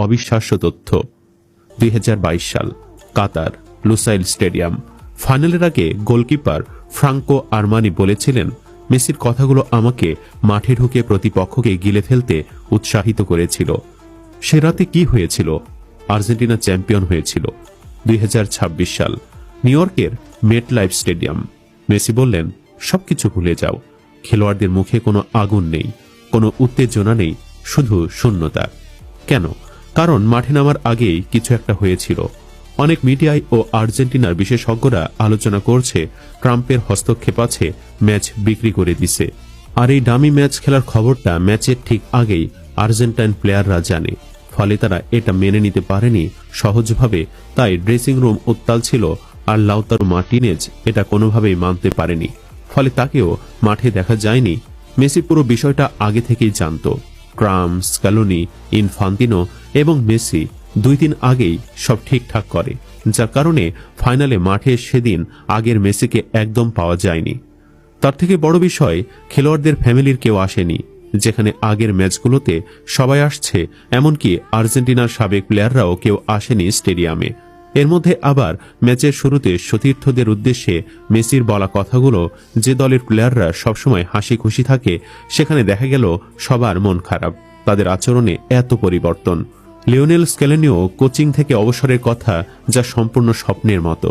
অবিশ্বাস্য তথ্য। 2022 সাল, কাতার, লুসাইল স্টেডিয়াম। ফাইনালের আগে গোলকিপার ফ্রাঙ্কো আরমানি বলেছিলেন, মেসির কথাগুলো আমাকে মাঠে ঢুকে প্রতিপক্ষকে গিলে ফেলতে উৎসাহিত করেছিল। সে রাতে কি হয়েছিল? আর্জেন্টিনা চ্যাম্পিয়ন হয়েছিল। 2026 সাল, নিউ ইয়র্কের মেটলাইফ স্টেডিয়াম। মেসি বললেন, সবকিছু ভুলে যাও। খেলোয়াড়দের মুখে কোনো আগুন নেই, কোনো উত্তেজনা নেই, শুধু শূন্যতা। কেন? কারণ মাঠে নামার আগেই কিছু একটা হয়েছিল। অনেক মিডিয়ায় ও আর্জেন্টিনার বিশেষজ্ঞরা আলোচনা করছে ট্রাম্পের হস্তক্ষেপ আছে, ম্যাচ বিক্রি করে দিছে। আর এই ডামি ম্যাচ খেলার খবরটা ম্যাচের ঠিক আগেই আর্জেন্টাইন প্লেয়াররা জানে। ফলে তারা এটা মেনে নিতে পারেনি সহজভাবে, তাই ড্রেসিং রুম উত্তাল ছিল। আর লাউতারো মার্টিনেজ এটা কোনোভাবেই মানতে পারেনি, ফলে তাকেও মাঠে দেখা যায়নি। মেসি পুরো বিষয়টা আগে থেকেই জানত। ট্রাম্প, স্ক্যালোনি, ইনফান্তিনো এবং মেসি 2 দিন আগেই সব ঠিকঠাক করে, যার কারণে ফাইনালে মাঠে সেদিন আগের মেসিকে একদম পাওয়া যায়নি। তার থেকে বড় বিষয়, খেলোয়াড়দের ফ্যামিলির কেউ আসেনি। যেখানে আগের ম্যাচগুলোতে সবাই আসছে, এমনকি আর্জেন্টিনার সাবেক প্লেয়াররাও কেউ আসেনি স্টেডিয়ামে। এর মধ্যে আবার ম্যাচের শুরুতে সতীর্থদের উদ্দেশ্যে মেসির বলা কথাগুলো, যে দলের প্লেয়াররা সবসময় হাসি খুশি থাকে, সেখানে দেখা গেল সবার মন খারাপ। তাদের আচরণে এত পরিবর্তন। লিওনেল স্ক্যালোনিও কোচিং থেকে অবসরের কথা, যা সম্পূর্ণ স্বপ্নের মতো।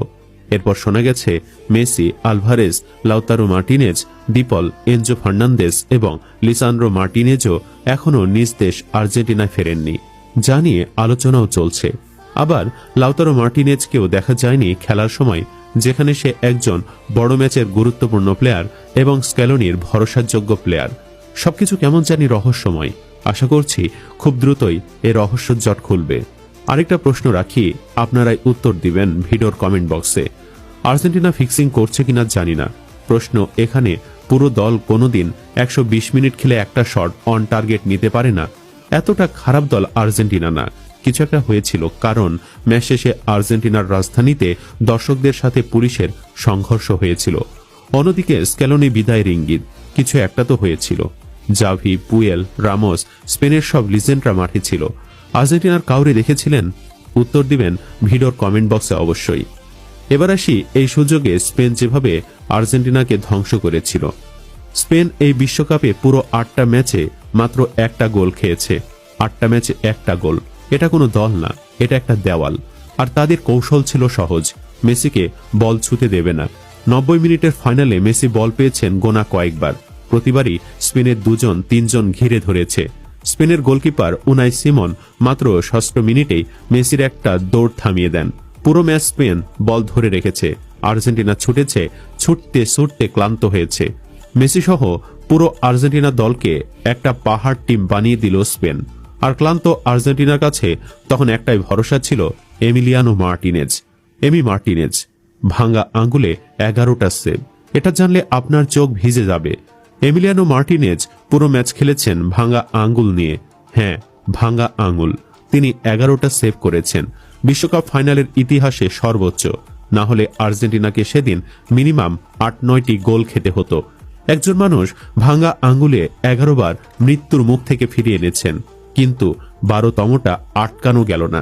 এরপর শোনা গেছে Messi, Alvarez, Lautaro Martinez, De Paul, Enzo Fernandez এবং লিসান্ড্রো মার্টিনেজও এখনও নিজ দেশ আর্জেন্টিনায় ফেরেননি, যা নিয়ে আলোচনাও চলছে। আবার লাউতারো মার্টিনেজকেও দেখা যায়নি খেলার সময়, যেখানে সে একজন বড় ম্যাচের গুরুত্বপূর্ণ প্লেয়ার এবং স্ক্যালোনির ভরসাযোগ্য প্লেয়ার। সবকিছু কেমন জানি রহস্যময়। আশা করছি খুব দ্রুতই এ রহস্য জট খুলবে। আরেকটা প্রশ্ন রাখি, আপনারাই উত্তর দিবেন ভিডিওর কমেন্ট বক্সে। আর্জেন্টিনা ফিক্সিং করছে কিনা জানি না। প্রশ্ন এখানে, পুরো দল কোনোদিন 120 মিনিট খেলে একটা শট অন টার্গেট নিতে পারে না? এতটা খারাপ দল আর্জেন্টিনা না। কিছু একটা হয়েছিল, কারণ ম্যাচ শেষে আর্জেন্টিনার রাজধানীতে দর্শকদের সাথে পুলিশের সংঘর্ষ হয়েছিল। অন্যদিকে স্ক্যালোনি বিদায়ের ইঙ্গিত, কিছু একটা তো হয়েছিল। জাভি, পুয়েল, রামোস, স্পেনের সব লিজেন্ডরা মাঠে ছিল। আর্জেন্টিনার কাউরে দেখেছিলেন? উত্তর দিবেন ভিডিওর কমেন্ট বক্সে অবশ্যই। এবার আসি এই সুযোগে স্পেন যেভাবে আর্জেন্টিনাকে ধ্বংস করেছিল। স্পেন এই বিশ্বকাপে পুরো 8টা ম্যাচে মাত্র একটা গোল খেয়েছে। 8টা ম্যাচে একটা গোল। এটা কোনো দল না, এটা একটা দেওয়াল। আর তাদের কৌশল ছিল সহজ, মেসিকে বল ছুঁতে দেবে না। 90 মিনিটের ফাইনালে মেসি বল পেয়েছেন গোনা কয়েকবার। প্রতিবারই স্পেনের 2-3জন ঘিরে ধরেছে। স্পেনের গোলকিপার উনাই সিমন মাত্র 6 মিনিটেই মেসির একটা দৌড় থামিয়ে দেন। পুরো ম্যাচ স্পেন বল ধরে রেখেছে। আর্জেন্টিনা ছুটেছে, ছুটতে ছুটতে ক্লান্ত হয়েছে। মেসি সহ পুরো আর্জেন্টিনা দলকে একটা পাহাড় টিম বানিয়ে দিল স্পেন। আর ক্লান্ত আর্জেন্টিনার কাছে তখন একটাই ভরসা ছিল, এমিলিয়ানো মার্টিনেজ। এমি মার্টিনেজ ভাঙ্গা আঙ্গুলে 11টা সেভ। এটা জানলে আপনার চোখ ভিজে যাবে। এমিলিয়ানো মার্টিনেজ পুরো ম্যাচ খেলেছেন ভাঙ্গা আঙ্গুল নিয়ে। হ্যাঁ, ভাঙ্গা আঙ্গুল। তিনি 11টা সেভ করেছেন, বিশ্বকাপ ফাইনালের ইতিহাসে সর্বোচ্চ। না হলে আর্জেন্টিনাকে সেদিন মিনিমাম 8-9টি গোল খেতে হতো। একজন মানুষ ভাঙ্গা আঙ্গুলে 11 বার মৃত্যুর মুখ থেকে ফিরিয়ে এনেছেন, কিন্তু 12তমটা আটকানো গেল না।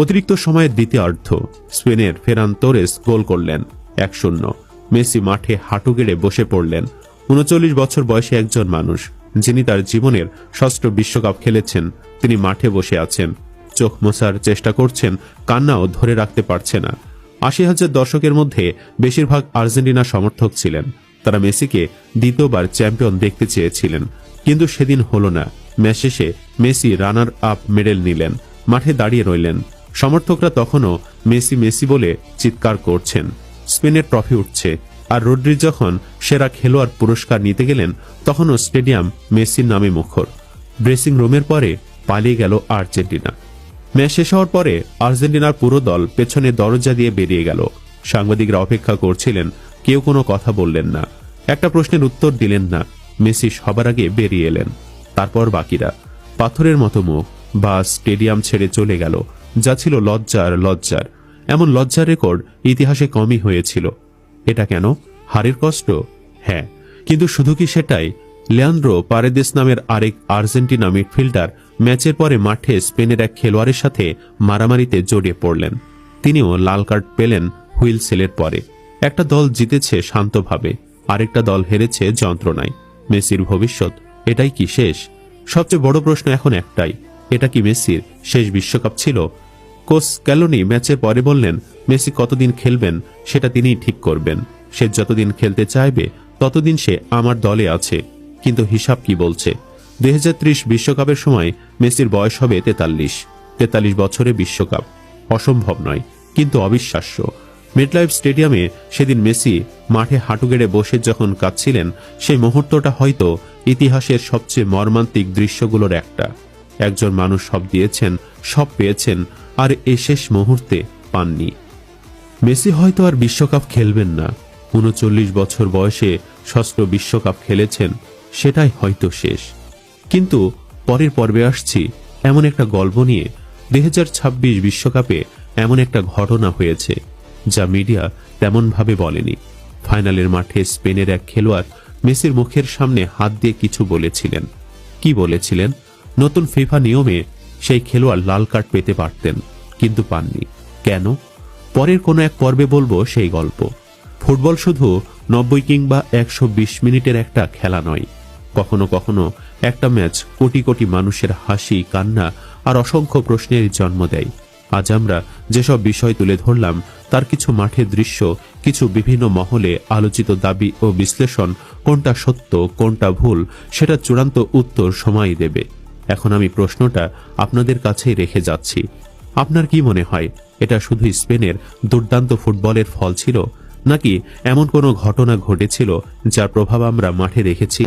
অতিরিক্ত সময়ের দ্বিতীয়ার্ধ স্পেনের ফেরান তোরেস গোল করলেন 1-0। মেসি মাঠে হাঁটু গেড়ে বসে পড়লেন। 39 বছর বয়সী একজন মানুষ, যিনি তার জীবনের 6ষ্ঠ বিশ্বকাপ খেলেছেন, তিনি মাঠে বসে আছেন। চোখ মোছার চেষ্টা করছেন, কান্নাও ধরে রাখতে পারছে না। 80,000 দর্শকের মধ্যে বেশিরভাগ আর্জেন্টিনা সমর্থক ছিলেন। তারা মেসিকে দ্বিতীয়বার চ্যাম্পিয়ন দেখতে চেয়েছিলেন, কিন্তু সেদিন হলো না। ম্যাচ শেষে মেসি রানার আপ মেডেল নিলেন, মাঠে দাঁড়িয়ে রইলেন। সমর্থকরা তখনও মেসি মেসি বলে চিৎকার করছেন। স্পেনের ট্রফি উঠছে, আর রদ্রি যখন সেরা খেলোয়াড় পুরস্কার নিতে গেলেন, তখনও স্টেডিয়াম মেসির নামে মুখর। ড্রেসিং রুমের পরে পালিয়ে গেল আর্জেন্টিনা। ম্যাচ শেষ হওয়ার পরে আর্জেন্টিনার পুরো দল পেছনে দরজা দিয়ে বেরিয়ে গেল। সাংবাদিকরা অপেক্ষা করছিলেন, কেউ কোনো কথা বললেন না, একটা প্রশ্নের উত্তর দিলেন না। মেসি সবার আগে বেরিয়ে এলেন, তারপর বাকিরা। পাথরের মতো মুখ, বাস স্টেডিয়াম ছেড়ে চলে গেল, যা ছিল লজ্জার। এমন লজ্জার রেকর্ড ইতিহাসে কমই হয়েছিল। এটা কেন? হারের কষ্ট? হ্যাঁ, কিন্তু শুধু কি সেটাই? লিয়ান্দ্রো পারেদেস নামের আরেক আর্জেন্টিনা মিডফিল্ডার ম্যাচের পরে মাঠে স্পেনের এক খেলোয়াড়ের সাথে মারামারিতে জড়িয়ে পড়লেন। তিনিও লাল কার্ড পেলেন হুইলসেলের পরে। একটা দল জিতেছে শান্তভাবে, আরেকটা দল হেরেছে যন্ত্রণায়। মেসির ভবিষ্যৎ এটাই কি শেষ? সবচেয়ে বড় প্রশ্ন এখন একটাই, এটা কি মেসির শেষ বিশ্বকাপ ছিল? কোচ স্ক্যালোনি ম্যাচের পরে বললেন, মেসি কতদিন খেলবেন সেটা তিনিই ঠিক করবেন। সে যতদিন খেলতে চাইবে ততদিন সে আমার দলে আছে। কিন্তু হিসাব কি বলছে? 2030 বিশ্বকাপের সময় মেসির বয়স হবে 43 বছরে বিশ্বকাপ। অসম্ভব নয়, কিন্তু অবিশ্বাস্য। মেটলাইফ স্টেডিয়ামে সেদিন মেসি মাঠে হাঁটু গেড়ে বসে যখন কাঁদছিলেন, সেই মুহূর্তটা হয়তো ইতিহাসের সবচেয়ে মর্মান্তিক দৃশ্যগুলোর একটা। একজন মানুষ সব দিয়েছেন, সব পেয়েছেন, আর এই শেষ মুহূর্তে পাননি। মেসি হয়তো আর বিশ্বকাপ খেলবেন না। 39 বছর বয়সে ষষ্ঠ বিশ্বকাপ খেলেছেন, সেটাই হয়তো শেষ। কিন্তু পরের পর্বে আসছি এমন একটা গল্প নিয়ে। 2026 বিশ্বকাপে এমন একটা ঘটনা হয়েছে যা মিডিয়া তেমনভাবে বলেনি। ফাইনালের মাঠে স্পেনের এক খেলোয়াড় মেসির মুখের সামনে হাত দিয়ে কিছু বলেছিলেন। কি বলেছিলেন? নতুন ফিফা নিয়মে সেই খেলোয়াড় লাল কার্ড পেতে পারতেন, কিন্তু পাননি। কেন? পরের কোনো এক পর্বে বলবো সেই গল্প। ফুটবল শুধু 90 কিংবা 120 মিনিটের একটা খেলা নয়। কখনো কখনো একটা ম্যাচ কোটি কোটি মানুষের হাসি, কান্না আর অসংখ্য প্রশ্নের জন্ম দেয়। আজ আমরা যেসব বিষয় তুলে ধরলাম তার কিছু মাঠের দৃশ্য, কিছু বিভিন্ন মহলে আলোচিত দাবি ও বিশ্লেষণ। কোনটা সত্য কোনটা ভুল সেটা চূড়ান্ত উত্তর সময়ই দেবে। এখন আমি প্রশ্নটা আপনাদের কাছেই রেখে যাচ্ছি। আপনার কি মনে হয়, এটা শুধু স্পেনের দুর্দান্ত ফুটবলের ফল ছিল, নাকি এমন কোনো ঘটনা ঘটেছিল যার প্রভাব আমরা মাঠে দেখেছি?